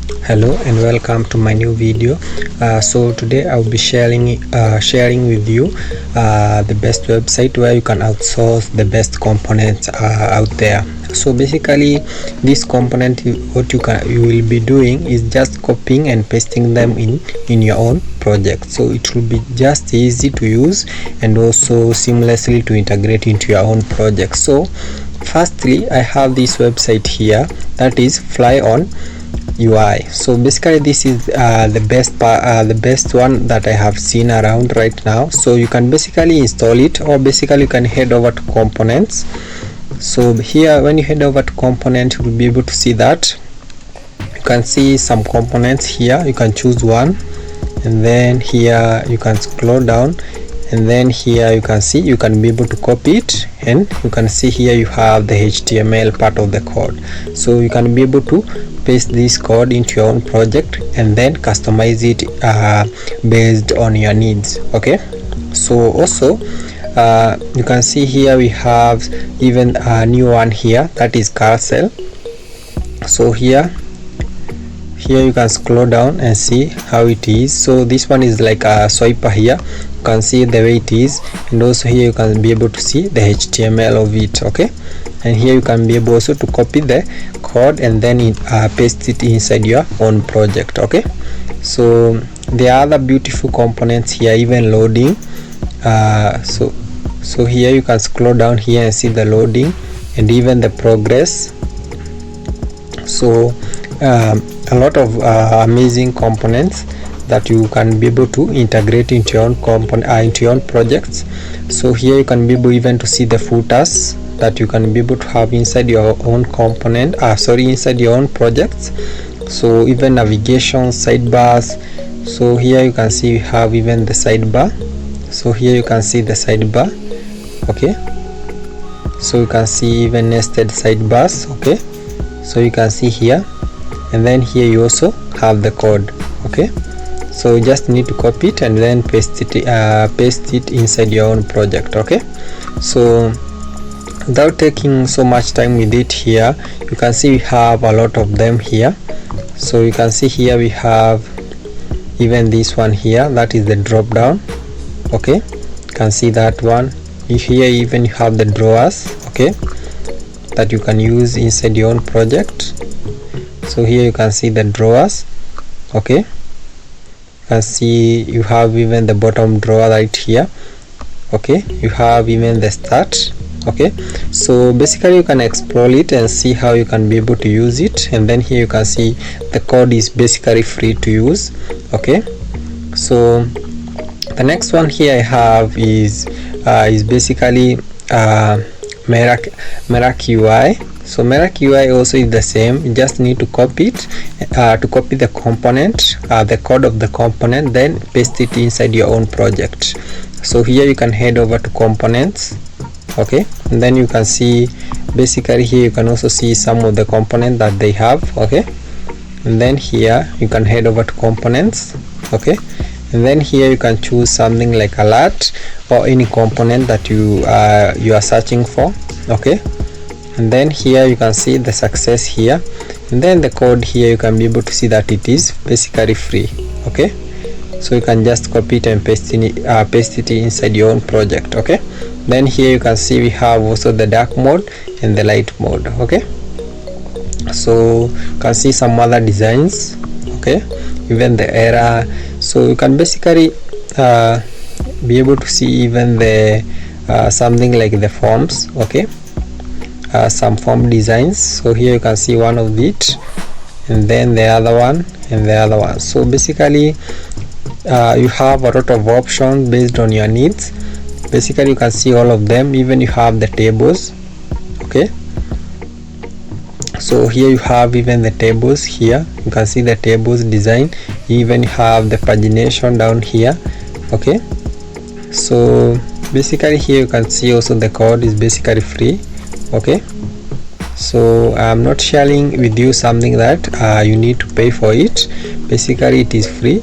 Hello and welcome to my new video. So today I'll be sharing with you the best website where you can outsource the best components out there. So basically this component, what you will be doing is just copying and pasting them in your own project. So it will be just easy to use and also seamlessly to integrate into your own project. So firstly, I have this website here, that is FlyonUI. So basically this is the best one that I have seen around right now. So you can basically install it, or basically you can head over to components. So here when you head over to component, you will be able to see that you can see some components here. You can choose one, and then here you can scroll down, and then here you can see you can be able to copy it, and you can see here you have the HTML part of the code. So you can be able to paste this code into your own project and then customize it based on your needs. Okay, so also you can see here we have even a new one here, that is carousel. So here you can scroll down and see how it is. So this one is like a swiper. Here you can see the way it is, and also here you can be able to see the HTML of it. Okay, and here you can be able also to copy the code and then paste it inside your own project. Okay, so there are other beautiful components here, even loading. So here you can scroll down here and see the loading and even the progress. So a lot of amazing components that you can be able to integrate into your own into your own projects. So here you can be able even to see the footers that you can be able to have inside your own component, inside your own projects. So even navigation, sidebars. So here you can see you have even the sidebar. So here you can see the sidebar. Okay, so you can see even nested sidebars. Okay, so you can see here, and then here you also have the code. Okay, so you just need to copy it and then paste it inside your own project. Okay, so without taking so much time with it, here you can see we have a lot of them here. So you can see here we have even this one here, that is the drop down. Okay, you can see that one. Here even you have the drawers, okay, that you can use inside your own project. So here you can see the drawers. Okay, you can see you have even the bottom drawer right here. Okay, you have even the start. Okay, so basically you can explore it and see how you can be able to use it. And then here you can see the code is basically free to use. Okay, so the next one here I have is basically Meraki UI. So Meraki UI also is the same. You just need to copy it, to copy the component, the code of the component, then paste it inside your own project. So here you can head over to components. Okay, and then you can see basically here you can also see some of the components that they have. Okay, and then here you can head over to components. Okay, and then here you can choose something like alert or any component that you are searching for. Okay, and then here you can see the success here, and then the code here you can be able to see that it is basically free. Okay, so you can just copy it and paste it inside your own project. Okay, then here you can see we have also the dark mode and the light mode. Okay, so you can see some other designs. Okay, even the error. So you can basically be able to see even the something like the forms. Okay, some form designs. So here you can see one of it, and then the other one and the other one. So basically you have a lot of options based on your needs. Basically you can see all of them. Even you have the tables. Okay, so here you have even the tables. Here you can see the tables design. Even you have the pagination down here. Okay, so basically here you can see also the code is basically free. Okay, so I'm not sharing with you something that you need to pay for it. Basically it is free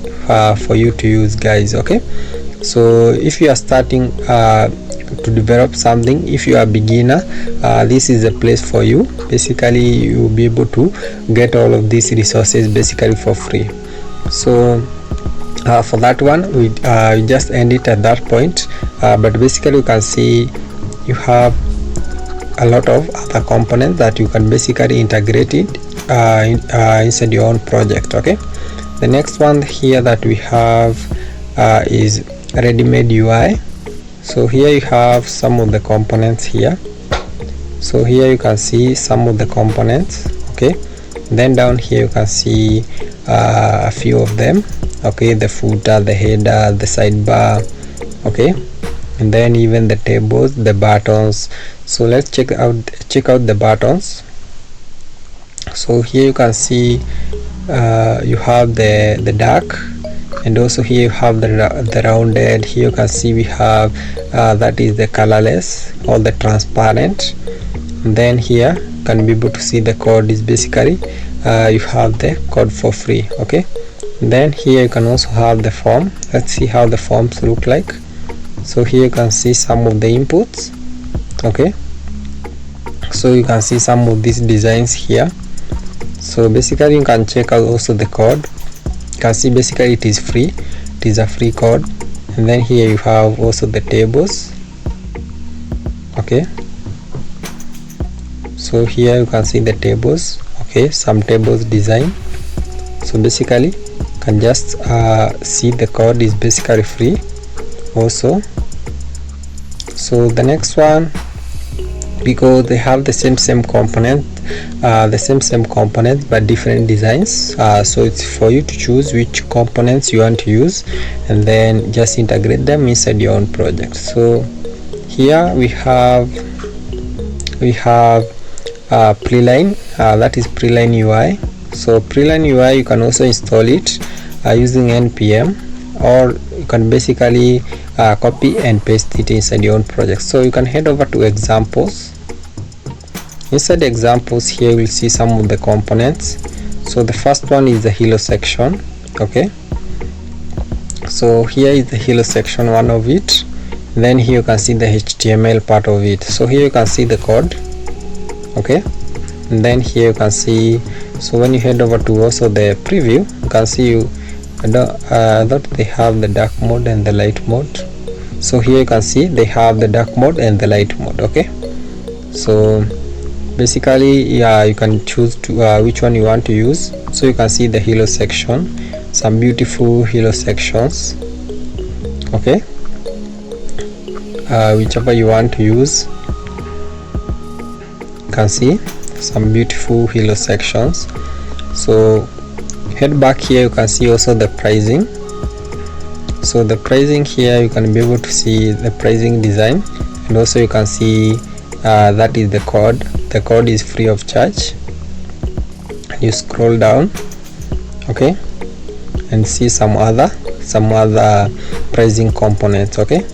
for you to use, guys. Okay, So if you are starting to develop something, if you are a beginner, this is a place for you. Basically you will be able to get all of these resources basically for free. So for that one we just end it at that point, but basically you can see you have a lot of other components that you can basically integrate it inside your own project. Okay, the next one here that we have is Readymade UI. So here you have some of the components here. So here you can see some of the components. Okay, then down here you can see a few of them. Okay, the footer, the header, the sidebar. Okay, and then even the tables, the buttons. So let's check out the buttons. So here you can see you have the dark, and also here you have the rounded. Here you can see we have that is the colorless or the transparent. And then here you can be able to see the code is basically you have the code for free. Okay, and then here you can also have the form. Let's see how the forms look like. So here you can see some of the inputs. Okay, so you can see some of these designs here. So basically you can check out also the code. You can see basically it is free, it is a free code. And then here you have also the tables. Okay, so here you can see the tables. Okay, some tables design. So basically you can just see the code is basically free also. So the next one, because they have the same component, but different designs, so it's for you to choose which components you want to use and then just integrate them inside your own project. So here we have Preline, that is Preline UI. So Preline UI, you can also install it using npm, or you can basically copy and paste it inside your own project. So you can head over to examples. Inside the examples here you will see some of the components. So the first one is the hello section. Okay, so here is the hello section, one of it. Then here you can see the HTML part of it. So here you can see the code. Okay, and then here you can see, so when you head over to also the preview, you can see that they have the dark mode and the light mode. So here you can see they have the dark mode and the light mode. Okay, so basically you can choose to which one you want to use. So you can see the hello section, some beautiful hello sections. Okay, whichever you want to use, you can see some beautiful hello sections. So head back here, you can see also the pricing. So the pricing here, you can be able to see the pricing design, and also you can see that is the code. The code is free of charge. You scroll down, okay, and see some other pricing components. Okay,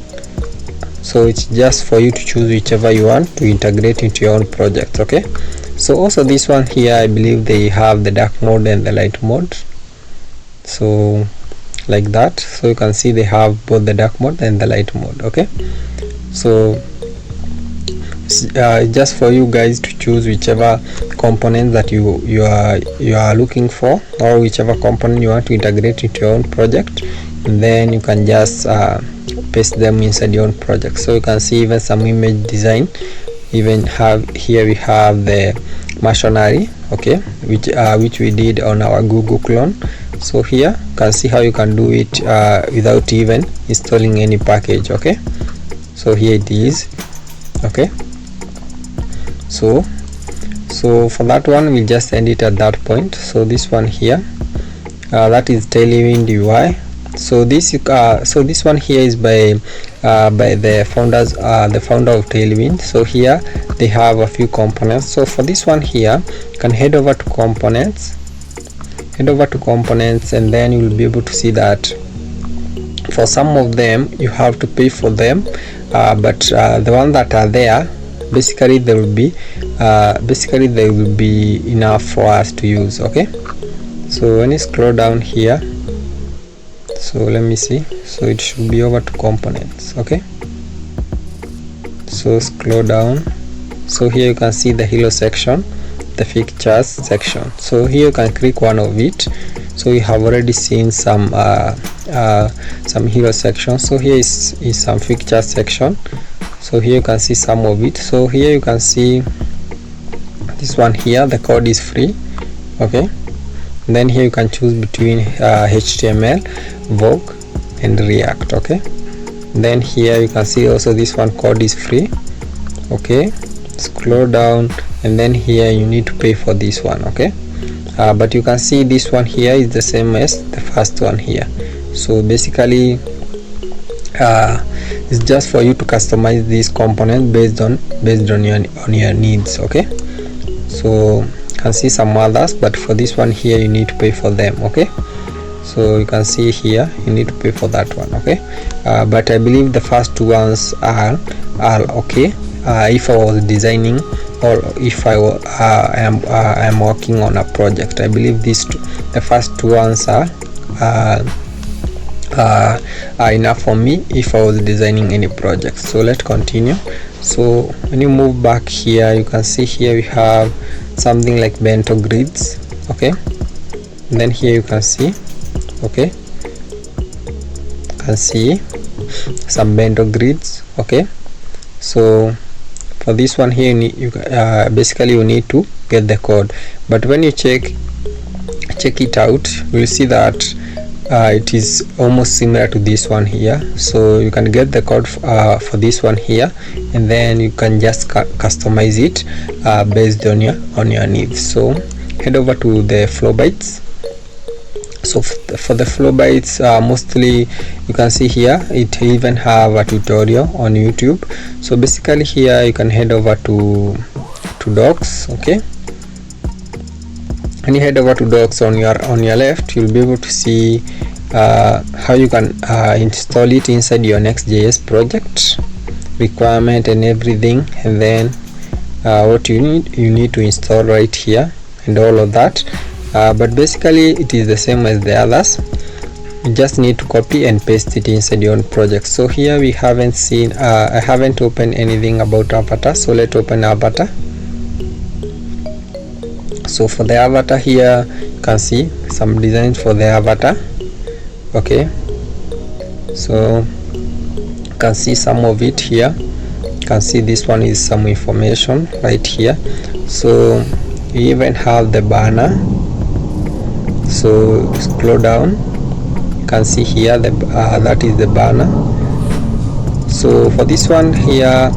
so it's just for you to choose whichever you want to integrate into your own project. Okay, so also this one here, I believe they have the dark mode and the light mode, so like that. So you can see they have both the dark mode and the light mode. Okay, so just for you guys to choose whichever component that you are looking for, or whichever component you want to integrate into your own project, and then you can just paste them inside your own project. So you can see even some image design. Even have here we have the machinery, okay, which we did on our Google clone. So here you can see how you can do it without even installing any package. Okay, so here it is. Okay, so for that one we'll just end it at that point. So this one here, that is Tailwind UI. So this one here is by the founders, the founder of Tailwind. So here they have a few components. So for this one here, you can head over to components, and then you will be able to see that for some of them you have to pay for them, but the ones that are there, basically they will be enough for us to use. Okay, so when you scroll down here, So let me see. So it should be over to components. Okay, so scroll down. So here you can see the hero section, the pictures section. So here you can click one of it. So we have already seen some hero section. So here is some pictures section. So here you can see some of it. So here you can see this one here, the code is free. Okay, and then here you can choose between HTML, Vogue and React. Okay, and then here you can see also this one code is free. Okay, scroll down, and then here you need to pay for this one. Okay, but you can see this one here is the same as the first one here. So basically it's just for you to customize this component based on your needs. Okay, so you can see some others, but for this one here you need to pay for them. Okay, so you can see here you need to pay for that one. Okay, but I believe the first two ones are okay. If I was designing, or if I am working on a project, I believe these two, the first two ones are enough for me if I was designing any project. So let's continue. So when you move back here, you can see here we have something like bento grids. Okay, and then here you can see, okay, you can see some bento grids. Okay, so for this one here basically you need to get the code, but when you check it out, you will see that it is almost similar to this one here. So you can get the code for this one here, and then you can just customize it based on your needs. So head over to the Flowbite. So for the Flowbite, mostly you can see here it even have a tutorial on YouTube. So basically here you can head over to docs. Okay, when you head over to docs, on your left you'll be able to see how you can install it inside your Next.js project, requirement and everything, and then what you need to install right here and all of that. But basically it is the same as the others. You just need to copy and paste it inside your own project. So here we haven't seen I haven't opened anything about avatar, so let's open avatar. So for the avatar here you can see some designs for the avatar. Okay, so you can see some of it here. You can see this one is some information right here. So you even have the banner. So scroll down, you can see here that is the banner. So for this one here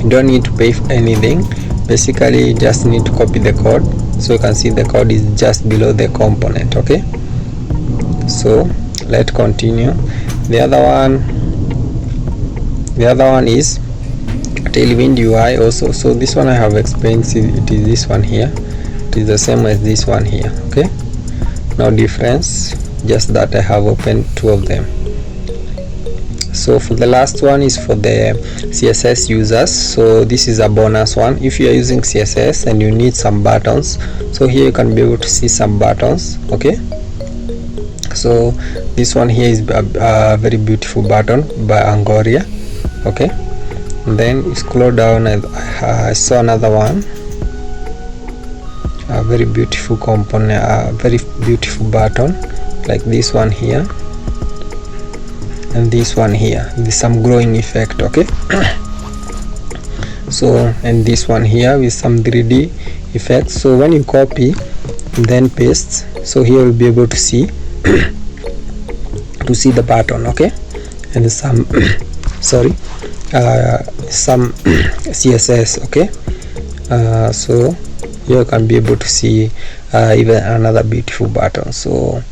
you don't need to pay for anything. Basically you just need to copy the code. So you can see the code is just below the component. Okay, so let's continue. The other one is Tailwind UI also. So this one I have explained. See, it is this one here. It is the same as this one here. Okay, no difference, just that I have opened two of them. So for the last one is for the CSS users. So this is a bonus one. If you are using CSS and you need some buttons, so here you can be able to see some buttons. Okay, so this one here is a very beautiful button by Angoria. Okay, and then you scroll down and I saw another one, a very beautiful component, a very beautiful button like this one here, and this one here with some growing effect. Okay, so and this one here with some 3D effects. So when you copy then paste, so here you'll be able to see the button. Okay, and some sorry, some CSS. Okay, so here you can be able to see even another beautiful button. So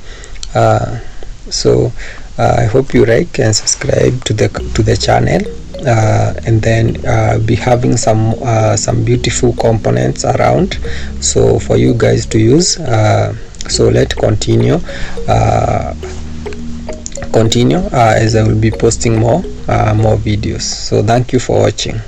I hope you like and subscribe to the channel, and then be having some beautiful components around, so for you guys to use. So let's continue as I will be posting more videos. So thank you for watching.